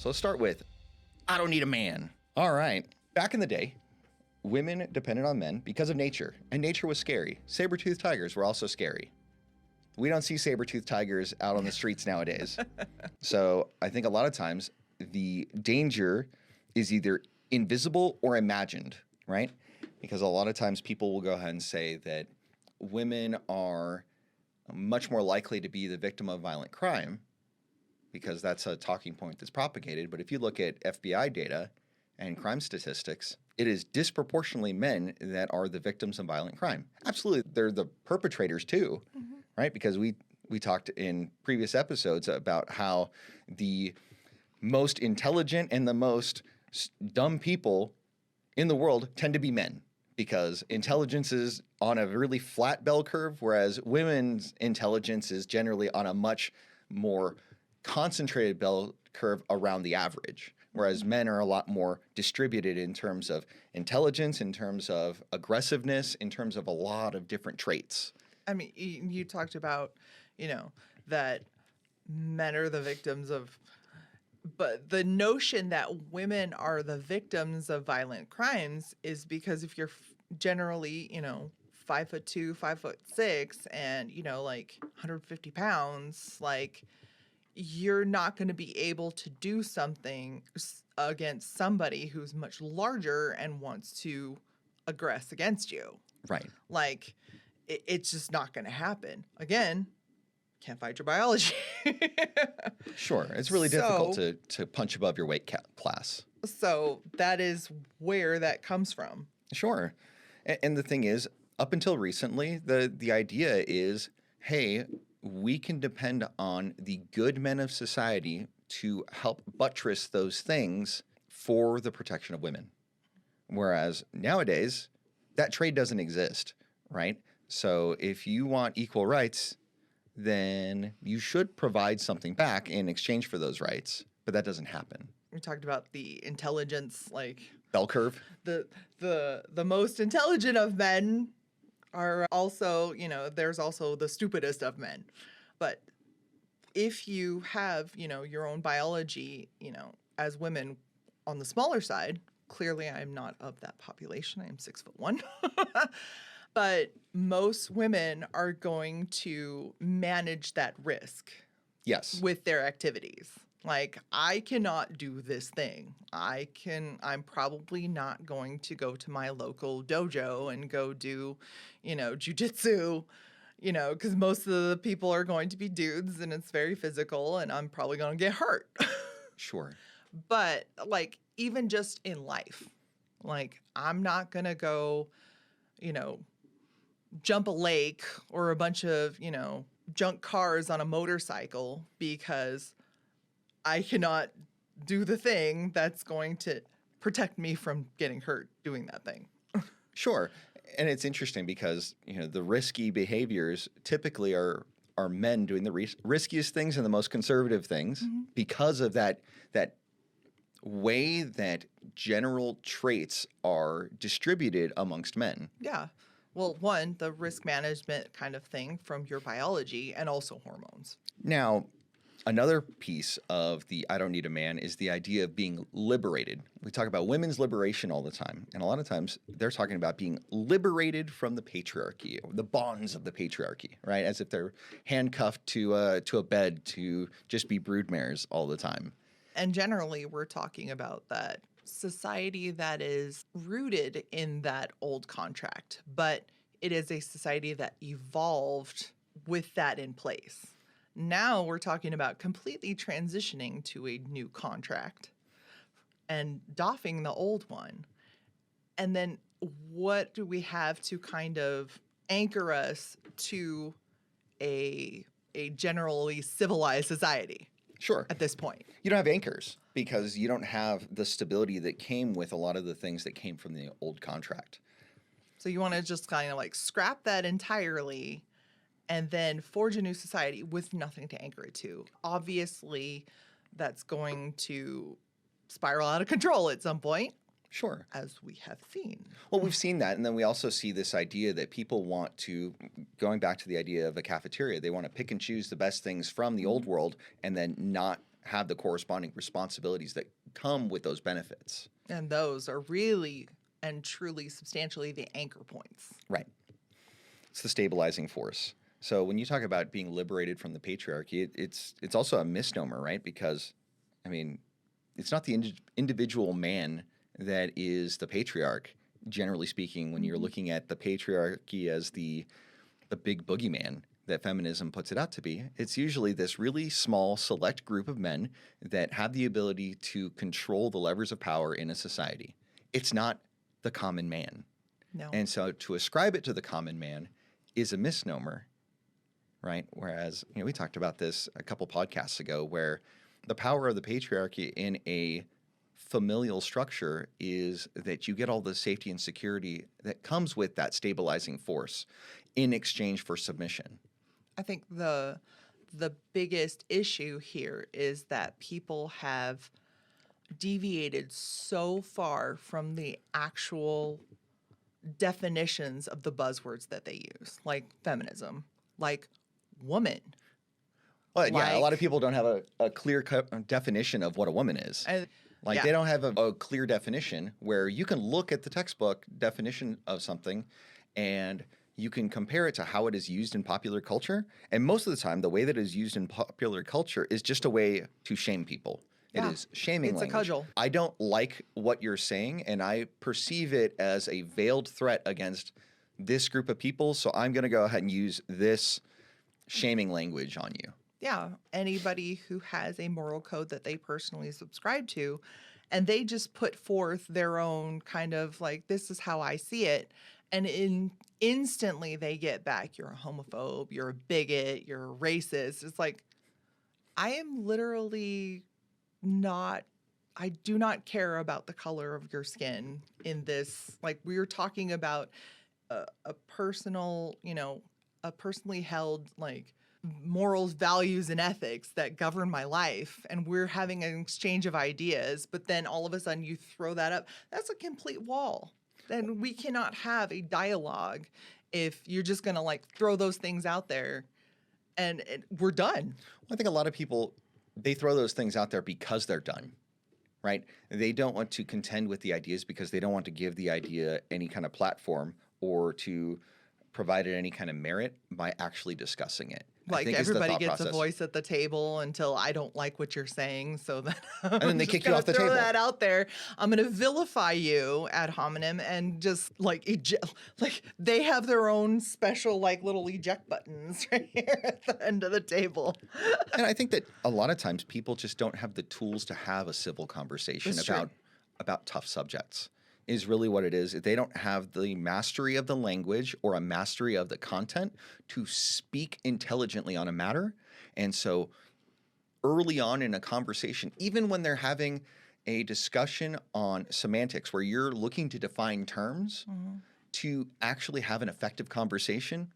So let's start with, I don't need a man. All right. Back in the day, women depended on men because of nature, and nature was scary. Saber-toothed tigers were also scary. We don't see saber-toothed tigers out on the streets nowadays. So I think a lot of times the danger is either invisible or imagined, right? Because a lot of times people will go ahead and say that women are much more likely to be the victim of violent crime because that's a talking point that's propagated. But if you look at FBI data and crime statistics, it is disproportionately men that are the victims of violent crime. Absolutely, they're the perpetrators too, right? Because we talked in previous episodes about how the most intelligent and the most dumb people in the world tend to be men, because intelligence is on a really flat bell curve, whereas women's intelligence is generally on a much more concentrated bell curve around the average. Whereas men are a lot more distributed in terms of intelligence, in terms of aggressiveness, in terms of a lot of different traits. I mean, you talked about, that men are the victims of, but the notion that women are the victims of violent crimes is because if you're generally, 5'2", 5'6", and, 150 pounds, you're not going to be able to do something against somebody who's much larger and wants to aggress against you. Right. It's just not going to happen. Again, can't fight your biology. Sure. It's really difficult to punch above your weight class. So that is where that comes from. Sure. And the thing is, up until recently, the idea is, hey, we can depend on the good men of society to help buttress those things for the protection of women. Whereas nowadays, that trade doesn't exist, right? So if you want equal rights, then you should provide something back in exchange for those rights, but that doesn't happen. We talked about the intelligence, bell curve. The most intelligent of men are also, there's also the stupidest of men. But if you have, your own biology, as women on the smaller side, clearly I'm not of that population. I am 6'1". But most women are going to manage that risk. Yes. With their activities. I cannot do this thing. I'm probably not going to go to my local dojo and go do, jujitsu, because most of the people are going to be dudes and it's very physical and I'm probably going to get hurt. Sure. But even just in life, I'm not going to go, jump a lake or a bunch of, junk cars on a motorcycle because I cannot do the thing that's going to protect me from getting hurt doing that thing. Sure. And it's interesting because, the risky behaviors typically are men doing the riskiest things and the most conservative things because of that way that general traits are distributed amongst men. Yeah. Well, one, the risk management kind of thing from your biology and also hormones. Now, another piece of the I don't need a man is the idea of being liberated. We talk about women's liberation all the time. And a lot of times they're talking about being liberated from the patriarchy, the bonds of the patriarchy, right? As if they're handcuffed to a bed to just be broodmares all the time. And generally, we're talking about that society that is rooted in that old contract, but it is a society that evolved with that in place. Now we're talking about completely transitioning to a new contract and doffing the old one. And then what do we have to kind of anchor us to a generally civilized society? Sure. At this point. You don't have anchors because you don't have the stability that came with a lot of the things that came from the old contract. So you want to just kind of scrap that entirely and then forge a new society with nothing to anchor it to. Obviously, that's going to spiral out of control at some point. Sure. As we have seen. Well, we've seen that. And then we also see this idea that people want to, going back to the idea of a cafeteria, they want to pick and choose the best things from the old world and then not have the corresponding responsibilities that come with those benefits. And those are really and truly substantially the anchor points. Right. It's the stabilizing force. So when you talk about being liberated from the patriarchy, it's also a misnomer, right? Because, I mean, it's not the individual man that is the patriarch, generally speaking, when you're looking at the patriarchy as the big boogeyman that feminism puts it out to be. It's usually this really small, select group of men that have the ability to control the levers of power in a society. It's not the common man. No. And so to ascribe it to the common man is a misnomer, right? Whereas, we talked about this a couple podcasts ago, where the power of the patriarchy in a familial structure is that you get all the safety and security that comes with that stabilizing force in exchange for submission. I think the biggest issue here is that people have deviated so far from the actual definitions of the buzzwords that they use, like feminism, like woman. Well, yeah, a lot of Like- people don't have a clear definition of what a woman is. Yeah. They don't have a clear definition where you can look at the textbook definition of something and you can compare it to how it is used in popular culture. And most of the time, the way that it is used in popular culture is just a way to shame people. Yeah. It is shaming It's a language. cudgel. I don't like what you're saying, and I perceive it as a veiled threat against this group of people, so I'm going to go ahead and use this shaming language on you. Yeah, anybody who has a moral code that they personally subscribe to, and they just put forth their own kind of like, this is how I see it, and instantly they get back, you're a homophobe, you're a bigot, you're a racist. It's like, I am literally not, I do not care about the color of your skin in this. Like, we were talking about a personal, a personally held, like, morals, values, and ethics that govern my life, and we're having an exchange of ideas, but then all of a sudden you throw that up. That's a complete wall. Then we cannot have a dialogue if you're just going to like throw those things out there and we're done. Well, I think a lot of people, they throw those things out there because they're done, right? They don't want to contend with the ideas because they don't want to give the idea any kind of platform or to provide it any kind of merit by actually discussing it. I Like think is the everybody thought gets a process. voice at the table until I don't like what you're saying. So then And then they kick you off the throw table. that out there. I'm going to vilify you ad hominem and just like like they have their own special like little eject buttons right here at the end of the table. And I think that a lot of times people just don't have the tools to have a civil conversation That's true. about tough subjects. Is really what it is. They don't have the mastery of the language or a mastery of the content to speak intelligently on a matter. And so early on in a conversation, even when they're having a discussion on semantics where you're looking to define terms to actually have an effective conversation,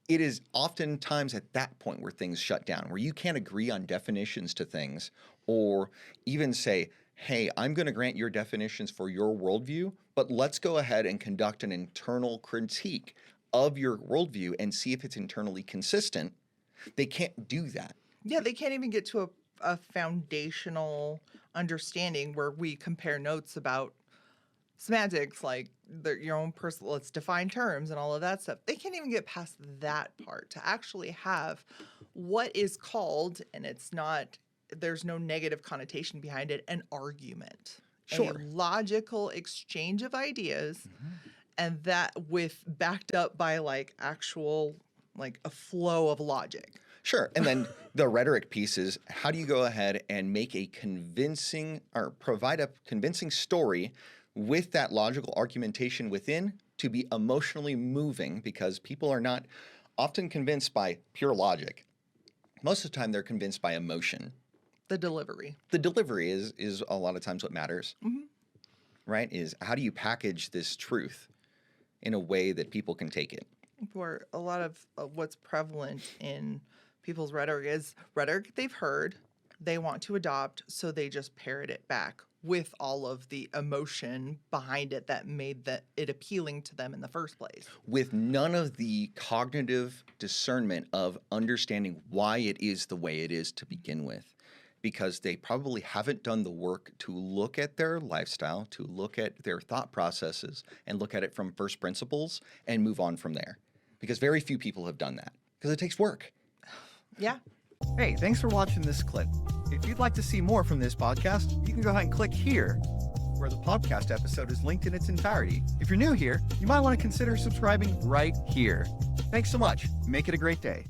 it is oftentimes at that point where things shut down, where you can't agree on definitions to things or even say, hey, I'm going to grant your definitions for your worldview, but let's go ahead and conduct an internal critique of your worldview and see if it's internally consistent. They can't do that. Yeah, they can't even get to a foundational understanding where we compare notes about semantics, like your own personal, let's define terms and all of that stuff. They can't even get past that part to actually have what is called, and it's not, there's no negative connotation behind it, an argument. Sure. A logical exchange of ideas, and that with backed up by like actual, like a flow of logic. Sure. And then the rhetoric piece is how do you go ahead and make a convincing or provide a convincing story with that logical argumentation within to be emotionally moving, because people are not often convinced by pure logic. Most of the time they're convinced by emotion. The delivery. The delivery is a lot of times what matters, right? Is how do you package this truth in a way that people can take it? For a lot of what's prevalent in people's rhetoric is rhetoric they've heard, they want to adopt, so they just parrot it back with all of the emotion behind it that made it appealing to them in the first place. With none of the cognitive discernment of understanding why it is the way it is to begin with. because they probably haven't done the work to look at their lifestyle, to look at their thought processes, and look at it from first principles and move on from there. Because very few people have done that because it takes work. Yeah. Hey, thanks for watching this clip. If you'd like to see more from this podcast, you can go ahead and click here, where the podcast episode is linked in its entirety. If you're new here, you might want to consider subscribing right here. Thanks so much. Make it a great day.